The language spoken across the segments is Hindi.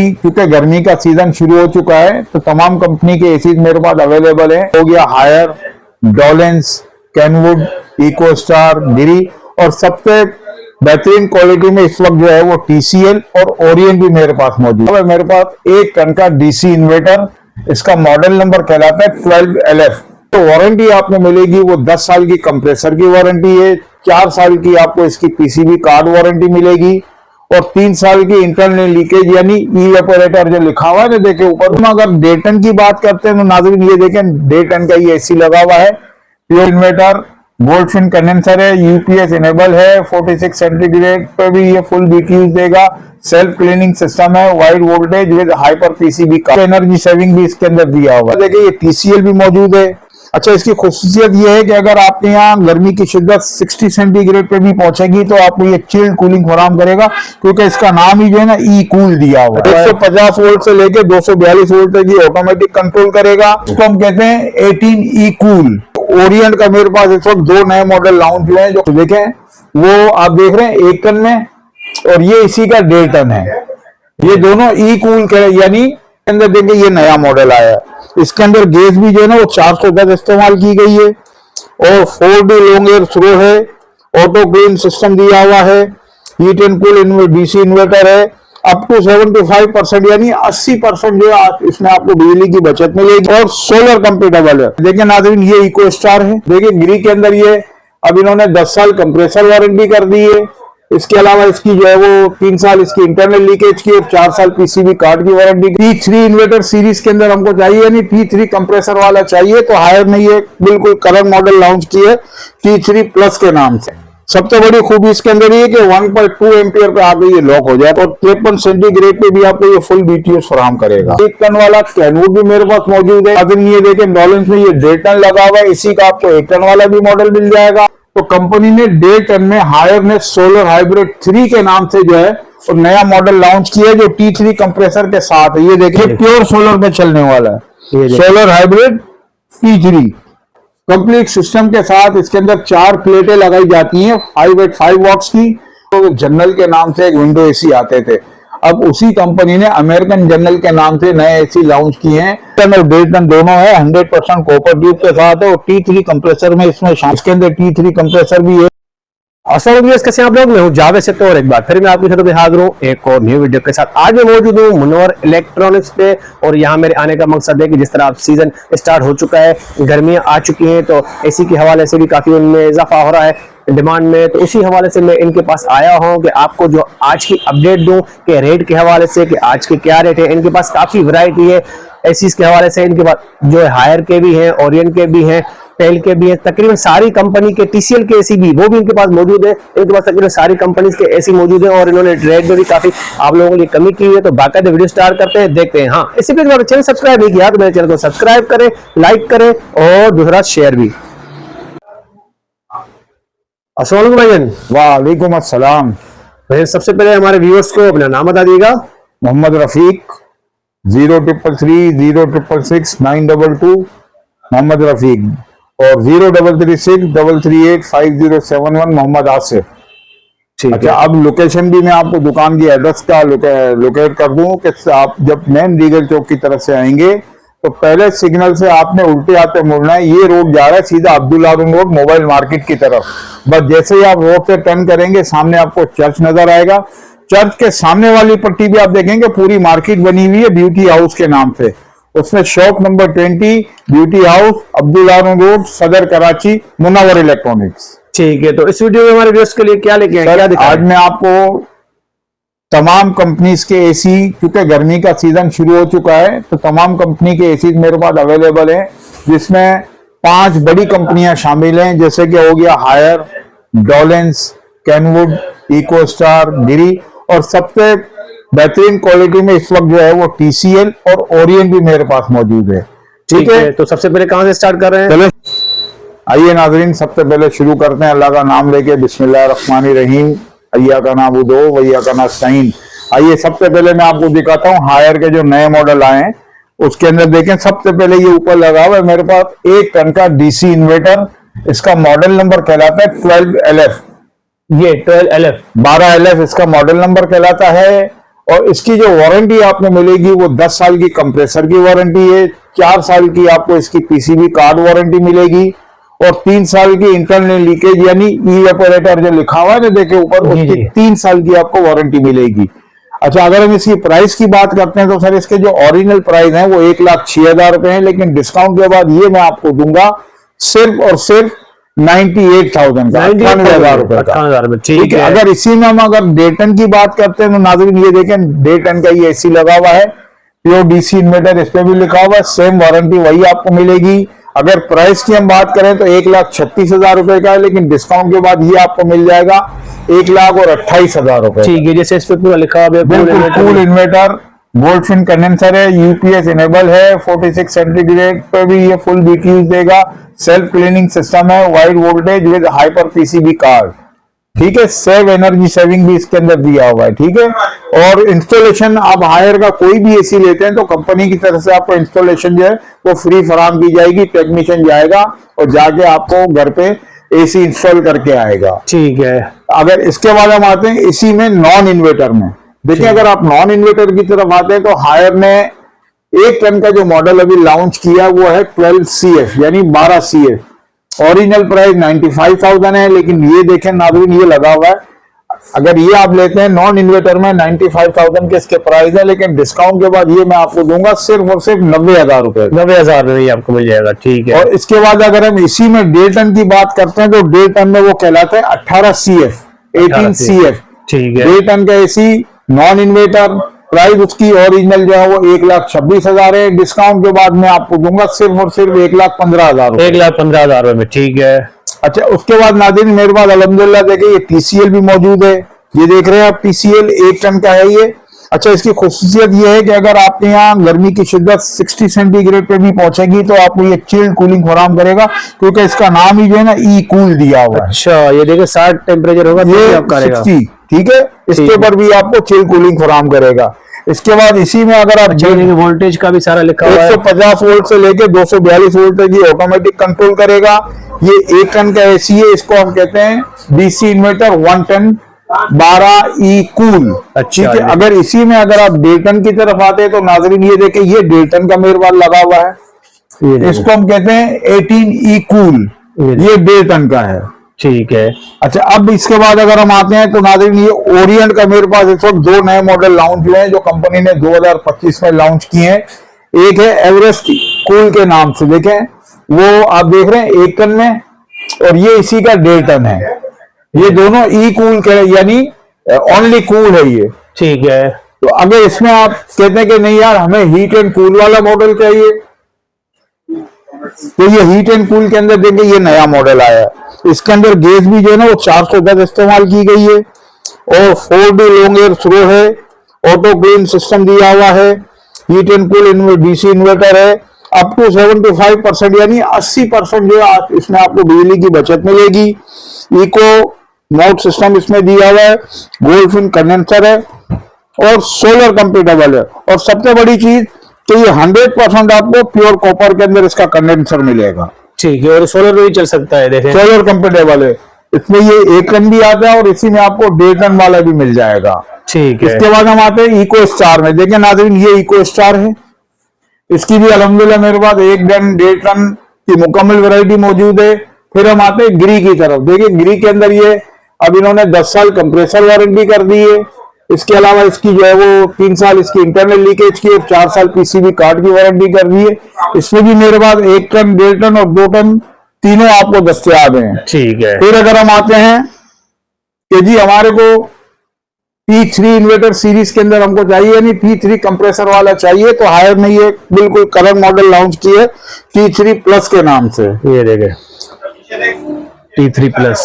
क्योंकि गर्मी का सीजन शुरू हो चुका है तो तमाम कंपनी के एसी मेरे पास अवेलेबल है। हो गया हायर, डोलेंस, कैनवुड, इकोस्टार, गिरी और सबसे बेहतरीन क्वालिटी में इस वक्त जो है वो टीसीएल और ओरिएंट भी मेरे पास मौजूद है। मेरे पास 1 टन का डीसी इन्वर्टर, इसका मॉडल नंबर कहलाता है 12LF। तो वारंटी आपको मिलेगी वो 10 साल की कंप्रेसर की वारंटी है, 4 साल की आपको इसकी पीसीबी कार्ड वारंटी मिलेगी और 3 साल की इंटरनल लीकेज यानी इवेपोरेटर जो लिखा हुआ है ना देखे ऊपर। अगर डेटन की बात करते हैं तो नाज़रीन ये देखें, डेटन का ये एसी लगा हुआ है, प्योर इन्वर्टर, गोल्डफिन कंडेंसर है, यूपीएस इनेबल है, 46 सेंटीग्रेड पे भी ये फुल बीटीयूज देगा, सेल्फ क्लीनिंग सिस्टम है, wide voltage with hyper PCB का एनर्जी सेविंग भी इसके अंदर दिया हुआ है। देखिए ये टीसीएल भी मौजूद है। अच्छा, इसकी खुसूसियत ये है कि अगर आपके यहाँ गर्मी की शिद्दत 60 सेंटीग्रेड पे भी पहुंचेगी तो आपको ये चिल्ड कूलिंग फराहम करेगा, क्योंकि इसका नाम ही जो है ना ई कूल दिया हुआ है। 150 वोल्ट से लेकर 242 वोल्ट तक ये ऑटोमेटिक कंट्रोल करेगा। इसको हम कहते हैं 18 ई कूल। ओरिएंट का मेरे पास इस वक्त 2 नए मॉडल लॉन्च हुए हैं, जो देखें वो आप देख रहे हैं 1 टन में और ये इसी का 1.5 टन है। ये दोनों ई कूल यानी अंदर देखें ये नया मॉडल आया है। इसके अंदर गैस भी जो है ना वो 410 इस्तेमाल की गई है और 4D लॉन्ग एयर थ्रो है, ऑटो क्लीन सिस्टम दिया हुआ है, heat and cool DC inverter है, अप टू 75% यानी 80% जो है इसमें आपको बिजली की बचत मिलेगी और सोलर कंपेटेबल है। देखिए नाज़रीन ये इको स्टार है। देखिए गिरी के अंदर ये अब इन्होंने 10 साल कंप्रेसर वारंटी कर दी है। इसके अलावा इसकी जो है वो 3 साल इसकी इंटरनल लीकेज की और 4 साल पीसीबी कार्ड की वारंटी। T3 इन्वर्टर सीरीज के अंदर हमको चाहिए, यानी T3 कंप्रेसर वाला चाहिए तो हायर ने ये बिल्कुल करंट मॉडल लॉन्च की है T3 प्लस के नाम से। सबसे बड़ी खूबी इसके अंदर ये कि 1.2 एम्पियर पे आगे ये लॉक हो जाए और 53 सेंटीग्रेड पे भी आपको ये फुल बीटीएस फराहम करेगा। 1 टन वाला कैनवुड भी मेरे पास मौजूद है। अगर ये देखें डोलेंस में ये 1.5 टन लगा हुआ है, इसी का आपको 1 टन वाला भी मॉडल मिल जाएगा। तो कंपनी ने 1.5 टन में हायर ने सोलर हाइब्रिड 3 के नाम से जो है और नया मॉडल लॉन्च किया जो T3 कंप्रेसर के साथ है। ये देखिए प्योर सोलर पे चलने वाला है, solar hybrid T3 complete system के साथ। इसके अंदर 4 प्लेटें लगाई जाती हैं 5 वॉट्स की। तो जनरल के नाम से एक विंडो एसी आते थे, अब उसी कंपनी ने अमेरिकन जनरल के नाम से नए एसी लॉन्च किए हैं। 1.5 टन दोनों है, 100% कॉपर ट्यूब के साथ है और T3 कंप्रेसर में इसमें इसके अंदर T3 कंप्रेसर भी है। कैसे आप लोग, मैं हूं जावेद से। तो और एक बार फिर मैं आपके साथ हाजिर हूं एक और न्यू वीडियो के साथ। आज मैं मौजूद हूं मुनव्वर इलेक्ट्रॉनिक्स पे और यहाँ मेरे आने का मकसद है कि जिस तरह अब सीजन स्टार्ट हो चुका है, गर्मियां आ चुकी हैं, तो एसी के हवाले से भी काफी उनमें इजाफा हो रहा है डिमांड में। तो उसी हवाले से मैं इनके पास आया हूं कि आपको जो आज की अपडेट दूं कि रेट के हवाले से कि आज के क्या रेट है। इनके पास काफी वैरायटी है एसीज के हवाले से। इनके पास जो है हायर के भी हैं, ओरिएंट के भी हैं, टेल के भी हैं, तकरीबन सारी कंपनी के टीसीएल के एसी भी वो भी इनके पास मौजूद है। इनके पास तकरीबन सारी कंपनीज के एसी मौजूद है और इन्होंने रेट में भी काफी आप लोगों के लिए कमी की है। तो बाकायदा वीडियो स्टार्ट करते हैं, देखते हैं। हाँ, इसी पे अगर चैनल सब्सक्राइब नहीं किया तो मेरे चैनल को सब्सक्राइब करें, लाइक करें और दूसरा शेयर भी। अस्सलाम वालेकुम भाईजान। वालेकुम अस्सलाम। भाई सबसे पहले हमारे व्यूअर्स को अपना नाम बता दीजिएगा। मोहम्मद रफीक, 0333 0666 922 मोहम्मद रफीक और 0336 338 5071 मोहम्मद आसिफ। अच्छा, अब लोकेशन भी मैं आपको दुकान की एड्रेस का लोकेट कर दूं कि आप जब मेन रीगल चौक की तरफ से आएंगे तो पहले सिग्नल से आपने उल्टे आते मुड़ना है। ये रोड जा रहा है सीधा अब्दुल्ला रोड मोबाइल मार्केट की तरफ। बस जैसे ही आप रोड से टर्न करेंगे सामने आपको चर्च नजर आएगा। चर्च के सामने वाली पट्टी भी आप देखेंगे पूरी मार्केट बनी हुई है ब्यूटी हाउस के नाम से। उसमें shop number 20 beauty house Abdullah road सदर कराची मुनव्वर इलेक्ट्रॉनिक्स। ठीक है, तो इस वीडियो में हमारे व्यूअर्स के लिए क्या लेके आए? आज मैं आपको तमाम कंपनीज के एसी, क्योंकि गर्मी का सीजन शुरू हो चुका है तो तमाम कंपनी के एसी मेरे पास अवेलेबल हैं, जिसमें 5 बड़ी कंपनियां शामिल हैं, जैसे कि हो गया हायर, डोलेंस, कैनवुड, इकोस्टार, गिरी और सबसे बेहतरीन क्वालिटी में इस वक्त जो है वो टीसीएल और ओरिएंट भी मेरे पास मौजूद है। ठीक है, तो सबसे पहले कहां से स्टार्ट कर रहे हैं? चलो आइए नाजरीन, सबसे पहले शुरू करते हैं अल्लाह का नाम लेके। बिस्मिल्लाहिर्रहमानिर्रहीम। अय्या का नाम उदो वैया का नास्ताइन। आइए सबसे पहले मैं आपको दिखाता हूँ हायर के जो नए मॉडल आए हैं उसके अंदर देखें। सबसे पहले ये ऊपर लगा हुआ है मेरे पास 1 टन का डीसी इन्वर्टर। इसका मॉडल नंबर कहलाता है 12LF। ये 12LF 12LF इसका मॉडल नंबर कहलाता है और इसकी जो वारंटी आपको मिलेगी वो 10 साल की कंप्रेसर की वारंटी है, 4 साल की आपको इसकी पीसीबी कार्ड वारंटी मिलेगी और 3 साल की इंटरनल लीकेज यानी इवेपोरेटर जो लिखा हुआ है ना देखे ऊपर, जी, उसकी जी। 3 साल की आपको वारंटी मिलेगी। अच्छा, अगर हम इसकी प्राइस की बात करते हैं तो सर इसके जो ओरिजिनल प्राइस है वो 1,06,000 रुपए है, लेकिन डिस्काउंट के बाद ये मैं आपको दूंगा सिर्फ और सिर्फ 98,000 का, 98,000 रुपए का। 98,000 रुपए, ठीक ठीक है। है। अगर इसी में हम अगर डेटन की बात करते हैं तो नाज़रीन ये देखें, डेटन का ये एसी लगा हुआ है, प्योर डीसी इन्वर्टर इस पे भी लिखा हुआ है, सेम वारंटी वही आपको मिलेगी। अगर प्राइस की हम बात करें तो 1,36,000 रुपए का है, लेकिन डिस्काउंट के बाद ये आपको मिल जाएगा 1,28,000 रुपए। ठीक है, जैसे इस पे पूरा लिखा हुआ है बिल्कुल कूल इन्वर्टर, गोल्डफिन कंडेंसर है, यूपीएस इनेबल है, 46 सेंटीग्रेड पे भी ये फुल बीटीयूज देगा, सेल्फ क्लीनिंग सिस्टम है, wide voltage with hyper PCB card. ठीक है, सेव एनर्जी सेविंग भी इसके अंदर दिया हुआ है। ठीक है, और इंस्टॉलेशन आप हायर का कोई भी एसी लेते हैं तो कंपनी की तरफ से आपको इंस्टॉलेशन जो है वो फ्री फराम की जाएगी, टेक्नीशियन जाएगा और जाके आपको घर पे एसी इंस्टॉल करके आएगा। ठीक है। अगर इसके बाद हम आते हैं इसी में नॉन इन्वर्टर में, देखिए अगर आप नॉन इन्वर्टर की तरफ आते हैं तो हायर ने 1 टन का जो मॉडल अभी लॉन्च किया वो है 12CF यानी 12CF। ओरिजिनल प्राइस 95,000 है, लेकिन ये देखें नाज़रीन ये लगा हुआ है, अगर ये आप लेते हैं नॉन इन्वर्टर में 95,000 के इसके प्राइस है, लेकिन डिस्काउंट के बाद ये मैं आपको दूंगा सिर्फ और सिर्फ 90,000 रुपए। 90,000 में आपको मिल जाएगा। ठीक है। और इसके बाद अगर हम इसी में 1.5 टन की बात करते हैं तो 1.5 टन में वो कहलाता है 18CF 18CF। ठीक है। 1.5 टन का एसी नॉन इन्वर्टर, प्राइस उसकी ओरिजिनल जो है वो 1,26,000 है, डिस्काउंट के बाद मैं आपको दूंगा सिर्फ और सिर्फ 1,15,000 रुपए। 1,15,000 रुपए में। ठीक है। अच्छा, उसके बाद नाज़रीन मेरे पास अल्हम्दुलिल्लाह देखिए ये TCL भी मौजूद है, ये देख रहे हैं आप TCL 1 टन का है ये। अच्छा, इसकी खुसूसियत ये है कि अगर आपके यहाँ गर्मी की शिद्दत 60 सेंटीग्रेड पे भी पहुंचेगी तो आपको ये चिल्ड कूलिंग फराहम करेगा, क्योंकि इसका नाम ही जो है ना ई कूल दिया हुआ है। अच्छा, ये देखिए 60 टेम्परेचर होगा तो ये आप करेगा। 60, ठीक है, इसके ऊपर भी आपको चिल्ड कूलिंग फराहम करेगा। इसके बाद इसी में अगर आप वोल्टेज का भी सारा लिखा हुआ है। 150 वोल्ट से लेके 242 वोल्ट तक ये ऑटोमेटिक कंट्रोल करेगा। ये 1 टन का एसी है, इसको हम कहते हैं DC inverter 1 ton 12E cool. अच्छा, ठीक है, अगर इसी में अगर आप 1.5 टन की तरफ आते हैं तो नाज़रीन ये देखें ये 1.5 टन का मेरे पास लगा हुआ है, इसको हम कहते हैं 18E कूल, ये 1.5 टन का है। ठीक है। अच्छा, अब इसके बाद अगर हम आते हैं तो नाज़रीन ये ओरिएंट का मेरे पास इस वक्त 2 नए मॉडल लॉन्च हुए हैं जो कंपनी ने 2025 में लॉन्च किए हैं। एक है एवरेस्ट कूल के नाम से, देखें वो आप देख रहे हैं 1 टन में, और ये इसी का 1.5 टन है। ये दोनों ई कूल के यानी ओनली कूल है ये। ठीक है। तो अगर इसमें आप कहते हैं कि नहीं यार हमें हीट एंड कूल वाला मॉडल चाहिए, तो ये हीट एंड कूल के अंदर देखिए ये नया मॉडल आया है। इसके अंदर गैस भी जो है ना वो 410 इस्तेमाल की गई है और 4D लॉन्ग एयर थ्रो है, ऑटो क्लीन सिस्टम दिया हुआ है, heat and cool DC inverter है, अप टू 75% यानी 80% जो है इसमें आपको बिजली की बचत मिलेगी। इको मोड सिस्टम इसमें दिया हुआ है, गोल्डफिन कंडेंसर है और सोलर कंपेटेबल है। और सबसे बड़ी चीज कि ये 100% आपको प्योर कॉपर के अंदर इसका कंडेंसर मिलेगा। ठीक है, और सोलर भी चल सकता है, देखें सोलर कंपेटेबल है, इसमें ये 1 टन भी आता है और इसी में आपको 1.5 टन वाला भी मिल जाएगा। ठीक है। इसके बाद हम आते हैं इको स्टार में, देखिए नाज़रीन ये इको स्टार है, इसकी भी अल्हम्दुलिल्लाह मेरे पास 1 टन 1.5 टन की मुकम्मल वैरायटी मौजूद है। फिर हम आते हैं ग्री की तरफ, देखिए ग्री के अंदर ये अब इन्होंने 10 साल कंप्रेसर वारंटी कर दी है। इसके अलावा इसकी जो है वो 3 साल इसकी इंटरनल लीकेज की और 4 साल पीसीबी कार्ड की वारंटी कर दी है। इसमें भी मेरे पास 1 टन 1.5 टन और 2 टन तीनों आपको दस्तयाब हैं। ठीक है। फिर अगर हम आते हैं कि जी हमारे को P3 इन्वर्टर सीरीज के अंदर हमको चाहिए यानी P3 कंप्रेसर वाला चाहिए, तो हायर ने ये बिल्कुल करंट मॉडल लॉन्च की है P3 प्लस के नाम से। ये देखें P3 प्लस,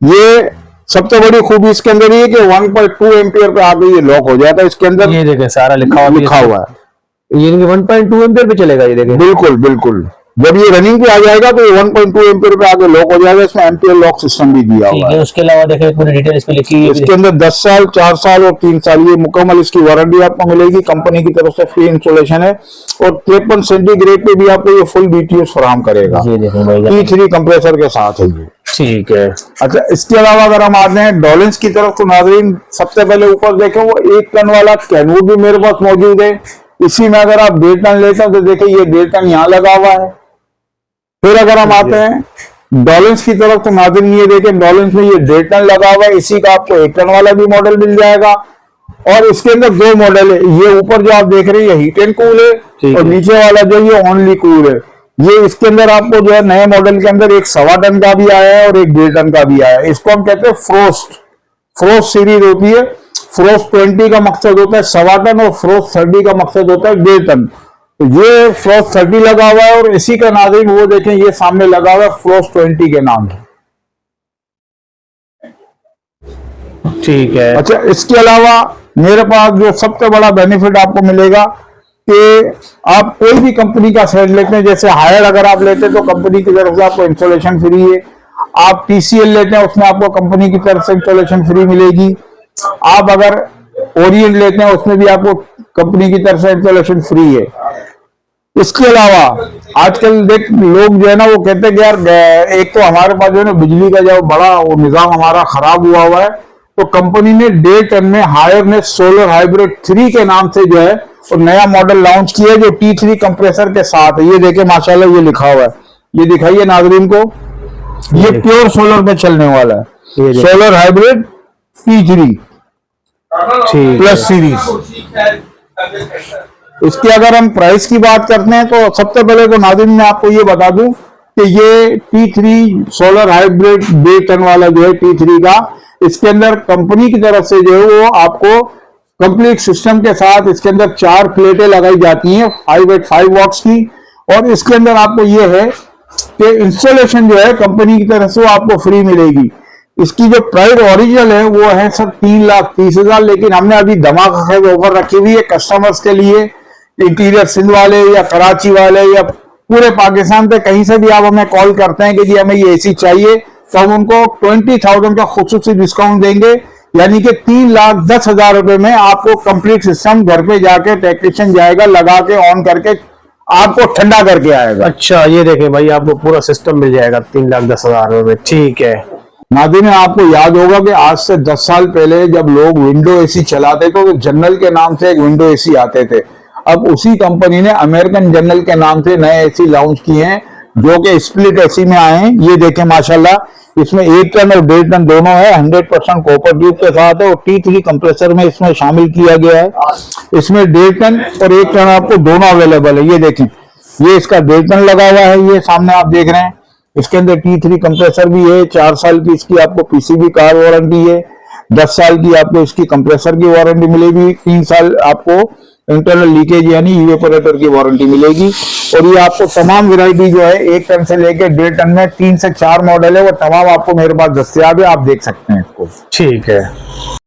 ये सबसे बड़ी खूबी इसके अंदर ये कि 1.2 एम्पियर पे आके ये लॉक हो जाता है। इसके अंदर ये देखें सारा लिखा हुआ है। लिखा हुआ है, ये 1.2 एम्पियर पे चलेगा, ये देखें। बिल्कुल बिल्कुल जब ये रनिंग पे आ जाएगा तो ये 1.2 एम्पियर पे आगे लॉक हो जाएगा। इसमें एम्पियर लॉक सिस्टम भी दिया ठीक हुआ है। है। उसके अलावा देखिए पूरी डिटेल इस पे लिखी हुई है। इसके अंदर 10 साल, 4 साल और 3 साल ये मुकम्मल इसकी वारंटी आपको मिलेगी। कंपनी की तरफ से फ्री इंस्टॉलेशन है और 53 सेंटीग्रेड पे भी आपको ये फुल BTUs फराहम करेगा। जी देखो भाई, T3 कंप्रेसर के साथ है ये। ठीक है। अच्छा, इसके अलावा अगर हम आते हैं डॉलेंस की तरफ तो नाज़रीन सबसे पहले ऊपर देखें वो 1 टन वाला कैनवुड भी मेरे पास मौजूद है। इसी में अगर आप 1.5 टन लेते हैं तो देखिए ये 1.5 टन यहाँ लगा हुआ है। फिर अगर हम आते हैं डॉलेंस की तरफ तो नाज़रीन ये देखें डॉलेंस में ये 1.5 टन लगा हुआ है। इसी का आपको 1 टन वाला भी मॉडल मिल जाएगा और इसके अंदर 2 मॉडल है। ये ऊपर जो आप देख रहे हैं ये हीट एंड कूल है और नीचे वाला जो ये ओनली कूल है। ये इसके अंदर आपको जो है नए मॉडल के अंदर एक 1.25 टन का भी आया है और एक 1.5 टन का भी आया है। इसको हम कहते हैं फ्रोस्ट सीरीज होती है। फ्रोस्ट 20 का मकसद होता है 1.25 टन और फ्रोस्ट 30 का मकसद होता है 1.5 टन। तो ये फ्रोस्ट 30 लगा हुआ है और इसी का नाज़रीन वो देखें ये सामने लगा हुआ है फ्रोस्ट 20 के नाम से। ठीक है। अच्छा, इसके अलावा मेरे पास जो सबसे बड़ा बेनिफिट आपको मिलेगा कि आप कोई भी कंपनी का सेट लेते हैं, जैसे हायर अगर आप लेते हैं तो कंपनी की तरफ से आपको इंस्टॉलेशन फ्री है। आप TCL लेते हैं उसमें आपको कंपनी की तरफ से इंस्टॉलेशन फ्री मिलेगी। आप अगर ओरिएंट लेते हैं उसमें भी आपको कंपनी की तरफ से इंस्टॉलेशन फ्री है। इसके अलावा आजकल देख लोग जो है ना वो कहते हैं कि यार एक तो हमारे पास जो है ना बिजली का जो बड़ा वो निजाम हमारा खराब हुआ हुआ है, तो कंपनी ने 1.5 टन में हायर ने सोलर हाइब्रिड 3 के नाम से जो है और नया मॉडल लॉन्च किया जो T3 कंप्रेसर के साथ है। ये देखे माशाल्लाह ये लिखा हुआ है, ये दिखाइए नाज़रीन को, ये प्योर सोलर पे चलने वाला है। Solar hybrid T3 plus series. इसकी अगर हम प्राइस की बात करते हैं तो सबसे पहले तो नाज़रीन मैं आपको ये बता दूं कि ये T3 सोलर हाइब्रिड 1.5 टन वाला जो है T3 का, इसके अंदर कंपनी की तरफ से जो है वो आपको कंप्लीट सिस्टम के साथ इसके अंदर 4 प्लेटें लगाई जाती हैं 5 वॉट्स की। और इसके अंदर आपको ये है कि इंस्टॉलेशन जो है कंपनी की तरफ से वो आपको फ्री मिलेगी। इसकी जो प्राइस ओरिजिनल है वो है सर 3,30,000, लेकिन हमने अभी धमाका खैर ऑफर रखी हुई है कस्टमर्स के लिए। इंटीरियर सिंध वाले या कराची वाले या पूरे पाकिस्तान पे कहीं से भी आप हमें कॉल करते हैं कि जी हमें ये AC चाहिए, तो हम उनको 20,000 का खुसूसी डिस्काउंट देंगे, यानी कि 3,10,000 रुपए में आपको कंप्लीट सिस्टम घर पे जाके टेक्नीशियन जाएगा, लगा के ऑन करके आपको ठंडा करके आएगा। अच्छा, ये देखें भाई आपको पूरा सिस्टम मिल जाएगा 3,10,000 रुपए। ठीक है। नाज़रीन आपको याद होगा कि आज से 10 साल पहले जब लोग विंडो AC चलाते थे तो जनरल के नाम से एक विंडो AC आते थे। अब उसी कंपनी ने अमेरिकन जनरल के नाम से नए AC लॉन्च किए हैं जो कि स्प्लिट AC में आए हैं। ये देखें माशाल्लाह इसमें 1 टन और 1.5 टन दोनों है, 100% कॉपर ट्यूब के साथ है और T3 कंप्रेसर में इसमें शामिल किया गया है। इसमें 1.5 टन और 1 टन आपको दोनों अवेलेबल है। ये देखें ये इसका 1.5 टन लगा हुआ है, ये सामने आप देख रहे हैं। इसके अंदर T3 कंप्रेसर भी है, 4 साल की इसकी आपको PCB कार वारंटी है, 10 साल की आपको इसकी कंप्रेसर की वारंटी मिलेगी, 3 साल आपको इंटरनल लीकेज यानी इवेपोरेटर की वारंटी मिलेगी। और ये आपको तमाम वैरायटी जो है 1 टन से लेकर 1.5 टन में 3 से 4 मॉडल है, वो तमाम आपको मेरे पास दस्तयाब है, आप देख सकते हैं इसको। ठीक है।